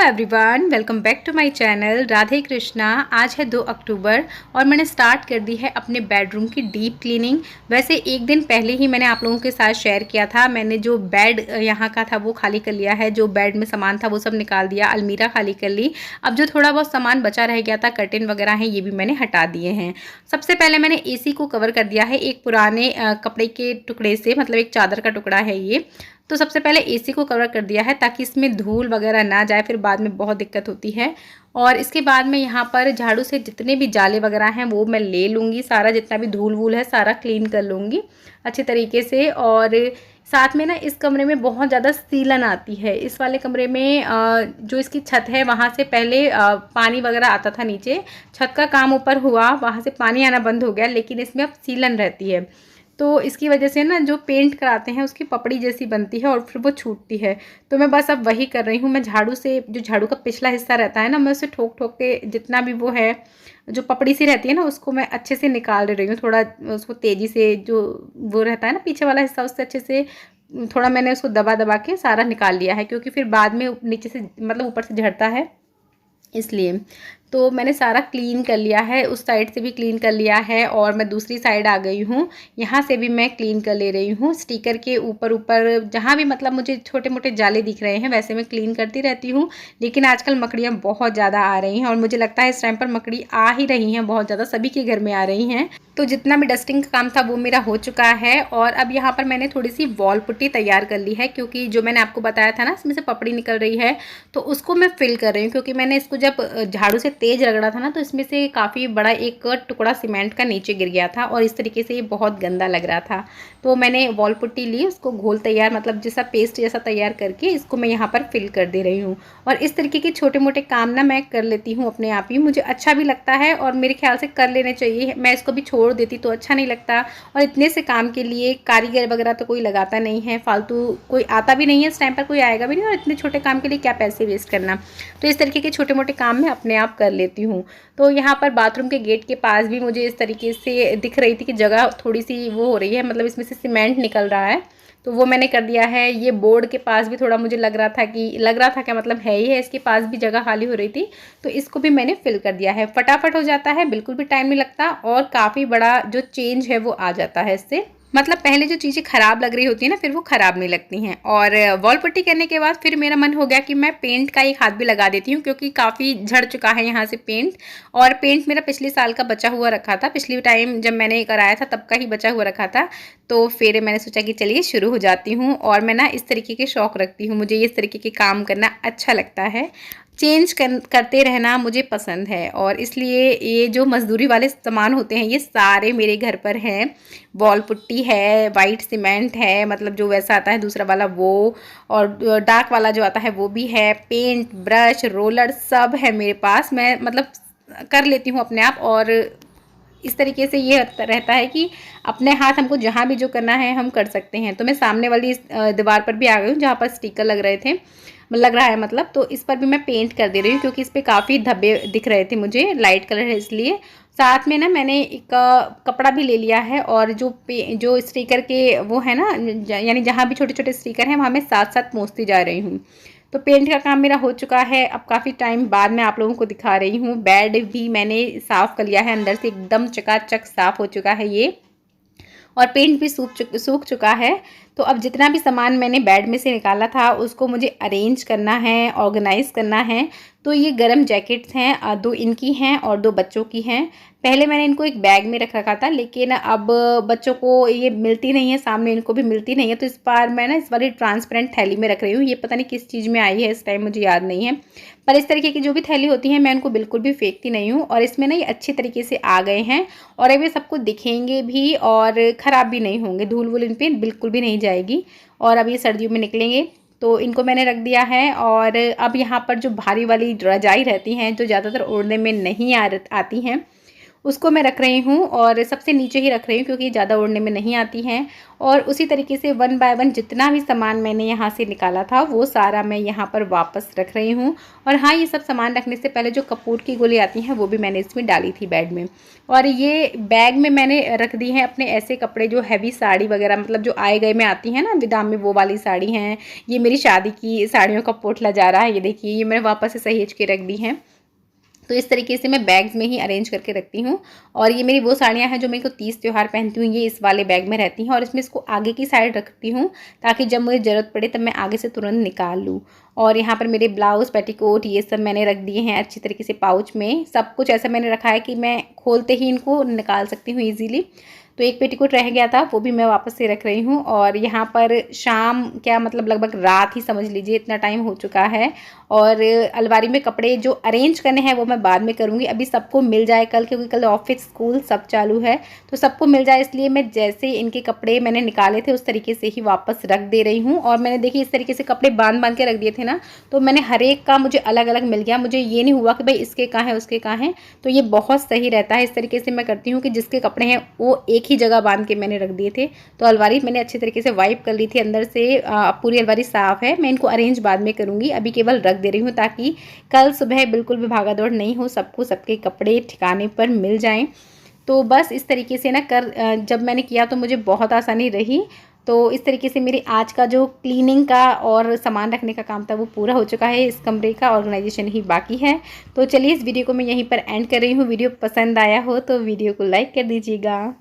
Everyone, welcome back to my channel Radhe Krishna. आज है 2 अक्टूबर और मैंने स्टार्ट कर दी है अपने बेडरूम की डीप क्लीनिंग। वैसे एक दिन पहले ही मैंने आप लोगों के साथ शेयर किया था। मैंने जो बेड यहाँ का था वो खाली कर लिया है, जो बेड में सामान था वो सब निकाल दिया, अलमीरा खाली कर ली। अब जो थोड़ा बहुत सामान बचा रह गया था, कर्टेन वगैरह हैं, ये भी मैंने हटा दिए हैं। सबसे पहले मैंने एसी को कवर कर दिया है एक पुराने कपड़े के टुकड़े से, मतलब एक चादर का टुकड़ा है ये। तो सबसे पहले एसी को कवर कर दिया है ताकि इसमें धूल वगैरह ना जाए, फिर बाद में बहुत दिक्कत होती है। और इसके बाद में यहाँ पर झाड़ू से जितने भी जाले वगैरह हैं वो मैं ले लूँगी, सारा जितना भी धूल वूल है सारा क्लीन कर लूँगी अच्छे तरीके से। और साथ में ना इस कमरे में बहुत ज़्यादा सीलन आती है। इस वाले कमरे में जो इसकी छत है वहाँ से पहले पानी वगैरह आता था नीचे, छत का काम ऊपर हुआ, वहाँ से पानी आना बंद हो गया, लेकिन इसमें अब सीलन रहती है। तो इसकी वजह से ना जो पेंट कराते हैं उसकी पपड़ी जैसी बनती है और फिर वो छूटती है। तो मैं बस अब वही कर रही हूँ। मैं झाड़ू से, जो झाड़ू का पिछला हिस्सा रहता है ना, मैं उसे ठोक ठोक के जितना भी वो है, जो पपड़ी सी रहती है ना, उसको मैं अच्छे से निकाल रही हूँ। थोड़ा उसको तेज़ी से, जो वो रहता है ना पीछे वाला हिस्सा, उससे अच्छे से थोड़ा मैंने उसको दबा दबा के सारा निकाल लिया है, क्योंकि फिर बाद में नीचे से मतलब ऊपर से झड़ता है, इसलिए। तो मैंने सारा क्लीन कर लिया है, उस साइड से भी क्लीन कर लिया है और मैं दूसरी साइड आ गई हूँ। यहाँ से भी मैं क्लीन कर ले रही हूँ। स्टिकर के ऊपर ऊपर जहाँ भी मतलब मुझे छोटे मोटे जाले दिख रहे हैं वैसे मैं क्लीन करती रहती हूँ। लेकिन आजकल मकड़ियाँ बहुत ज़्यादा आ रही हैं और मुझे लगता है इस टाइम पर मकड़ी आ ही रही हैं, बहुत ज़्यादा सभी के घर में आ रही हैं। तो जितना भी डस्टिंग का काम था वो मेरा हो चुका है। और अब यहाँ पर मैंने थोड़ी सी वॉल पुट्टी तैयार कर ली है, क्योंकि जो मैंने आपको बताया था ना इसमें से पपड़ी निकल रही है, तो उसको मैं फिल कर रही हूँ। क्योंकि मैंने इसको जब झाड़ू से तेज़ रगड़ा था ना, तो इसमें से काफ़ी बड़ा एक टुकड़ा सीमेंट का नीचे गिर गया था और इस तरीके से ये बहुत गंदा लग रहा था। तो मैंने वॉल पुट्टी ली, उसको घोल तैयार, मतलब जैसा पेस्ट जैसा तैयार करके इसको मैं यहाँ पर फिल कर दे रही हूँ। और इस तरीके के छोटे मोटे काम ना मैं कर लेती हूँ अपने आप ही, मुझे अच्छा भी लगता है और मेरे ख्याल से कर लेने चाहिए। मैं इसको भी छोड़ देती तो अच्छा नहीं लगता। और इतने से काम के लिए कारीगर वगैरह तो कोई लगाता नहीं है, फालतू कोई आता भी नहीं है, इस टाइम पर कोई आएगा भी नहीं, और इतने छोटे काम के लिए क्या पैसे वेस्ट करना। तो इस तरीके के छोटे मोटे काम मैं अपने आप कर लेती हूँ। तो यहाँ पर बाथरूम के गेट के पास भी मुझे इस तरीके से दिख रही थी कि जगह थोड़ी सी वो हो रही है, मतलब इसमें से सीमेंट निकल रहा है, तो वो मैंने कर दिया है। ये बोर्ड के पास भी थोड़ा मुझे लग रहा था क्या मतलब है ही है, इसके पास भी जगह खाली हो रही थी, तो इसको भी मैंने फिल कर दिया है। फटाफट हो जाता है, बिल्कुल भी टाइम नहीं लगता और काफ़ी बड़ा जो चेंज है वो आ जाता है इससे। मतलब पहले जो चीज़ें ख़राब लग रही होती है ना, फिर वो ख़राब नहीं लगती हैं। और वॉल पुट्टी करने के बाद फिर मेरा मन हो गया कि मैं पेंट का एक हाथ भी लगा देती हूँ, क्योंकि काफ़ी झड़ चुका है यहाँ से पेंट। और पेंट मेरा पिछले साल का बचा हुआ रखा था, पिछली टाइम जब मैंने कराया था तब का ही बचा हुआ रखा था। तो फिर मैंने सोचा कि चलिए शुरू हो जाती हूँ। और मैं ना इस तरीके के शौक़ रखती हूँ, मुझे इस तरीके के काम करना अच्छा लगता है, चेंज करते रहना मुझे पसंद है। और इसलिए ये जो मज़दूरी वाले सामान होते हैं ये सारे मेरे घर पर हैं। वॉल पुट्टी है, वाइट सीमेंट है, मतलब जो वैसा आता है दूसरा वाला वो, और डार्क वाला जो आता है वो भी है, पेंट, ब्रश, रोलर सब है मेरे पास। मैं मतलब कर लेती हूँ अपने आप। और इस तरीके से ये रहता है कि अपने हाथ हमको जहाँ भी जो करना है हम कर सकते हैं। तो मैं सामने वाली दीवार पर भी आ गई हूँ जहाँ पर स्टिकर लग रहा है मतलब, तो इस पर भी मैं पेंट कर दे रही हूँ, क्योंकि इस पर काफ़ी धब्बे दिख रहे थे मुझे, लाइट कलर है इसलिए। साथ में ना मैंने एक कपड़ा भी ले लिया है, और जो स्टिकर के वो है ना, यानी जहाँ भी छोटे छोटे स्टिकर हैं वहाँ मैं साथ साथ पोंछती जा रही हूँ। तो पेंट का काम मेरा हो चुका है। अब काफ़ी टाइम बाद मैं आप लोगों को दिखा रही हूँ। बेड भी मैंने साफ़ कर लिया है, अंदर से एकदम चकाचक साफ़ हो चुका है ये, और पेंट भी सूख चुका है। तो अब जितना भी सामान मैंने बेड में से निकाला था उसको मुझे अरेंज करना है, ऑर्गेनाइज़ करना है। तो ये गरम जैकेट्स हैं, 2 इनकी हैं और 2 बच्चों की हैं। पहले मैंने इनको एक बैग में रख रखा था, लेकिन अब बच्चों को ये मिलती नहीं है, सामने इनको भी मिलती नहीं है, तो इस बार मैं ना इस वाली ट्रांसपेरेंट थैली में रख रही हूँ। ये पता नहीं किस चीज़ में आई है, इस टाइम मुझे याद नहीं है, पर इस तरीके की जो भी थैली होती है मैं उनको बिल्कुल भी फेंकती नहीं हूँ। और इसमें ना ये अच्छी तरीके से आ गए हैं, और अब ये सबको दिखेंगे भी और ख़राब भी नहीं होंगे, धूल वूल इन पर बिल्कुल भी नहीं जाएगी। और अब ये सर्दियों में निकलेंगे, तो इनको मैंने रख दिया है। और अब यहाँ पर जो भारी वाली रजाई रहती हैं, जो ज़्यादातर ओढ़ने में नहीं आती हैं, उसको मैं रख रही हूँ और सबसे नीचे ही रख रही हूँ क्योंकि ज़्यादा ओढ़ने में नहीं आती हैं। और उसी तरीके से वन बाय वन जितना भी सामान मैंने यहाँ से निकाला था वो सारा मैं यहाँ पर वापस रख रही हूँ। और हाँ, ये सब सामान रखने से पहले जो कपूर की गोली आती हैं वो भी मैंने इसमें डाली थी बैग में। और ये बैग में मैंने रख दी हैं अपने ऐसे कपड़े जो हैवी साड़ी वगैरह, मतलब जो आए गए में आती हैं ना विदा में, वो वाली साड़ी हैं। ये मेरी शादी की साड़ियों का पोटला जा रहा है, ये देखिए, ये मैंने वापस से सहेज के रख दी हैं। तो इस तरीके से मैं बैग्स में ही अरेंज करके रखती हूँ। और ये मेरी वो साड़ियाँ हैं जो मेरे को तीज त्योहार पहनती हूँ, ये इस वाले बैग में रहती हैं। और इसमें इसको आगे की साइड रखती हूँ ताकि जब मुझे ज़रूरत पड़े तब मैं आगे से तुरंत निकाल लूँ। और यहाँ पर मेरे ब्लाउज़, पेटीकोट, ये सब मैंने रख दिए हैं अच्छी तरीके से पाउच में। सब कुछ ऐसा मैंने रखा है कि मैं खोलते ही इनको निकाल सकती हूँ ईज़िली। तो एक पेटीकोट रह गया था, वो भी मैं वापस से रख रही हूँ। और यहाँ पर शाम, क्या मतलब लगभग रात ही समझ लीजिए, इतना टाइम हो चुका है। और अलमारी में कपड़े जो अरेंज करने हैं वो मैं बाद में करूँगी, अभी सबको मिल जाए कल, क्योंकि कल ऑफिस स्कूल सब चालू है, तो सबको मिल जाए इसलिए मैं जैसे इनके कपड़े मैंने निकाले थे उस तरीके से ही वापस रख दे रही हूँ। और मैंने देखिए इस तरीके से कपड़े बांध बांध के रख दिए थे ना, तो मैंने हर एक का मुझे अलग अलग मिल गया, मुझे ये नहीं हुआ कि भाई इसके कहाँ है उसके कहाँ है। तो ये बहुत सही रहता है, इस तरीके से मैं करती हूँ कि जिसके कपड़े हैं वो एक ही जगह बांध के मैंने रख दिए थे। तो अलमारी मैंने अच्छे तरीके से वाइप कर ली थी अंदर से, पूरी अलमारी साफ़ है। मैं इनको अरेंज बाद में करूँगी, अभी केवल रख दे रही हूँ ताकि कल सुबह बिल्कुल भी भागा दौड़ नहीं हो, सबको सबके कपड़े ठिकाने पर मिल जाएं। तो बस इस तरीके से ना जब मैंने किया तो मुझे बहुत आसानी रही। तो इस तरीके से मेरी आज का जो क्लीनिंग का और सामान रखने का काम था वो पूरा हो चुका है, इस कमरे का ऑर्गेनाइजेशन ही बाकी है। तो चलिए इस वीडियो को मैं यहीं पर एंड कर रही हूँ। वीडियो पसंद आया हो तो वीडियो को लाइक कर दीजिएगा।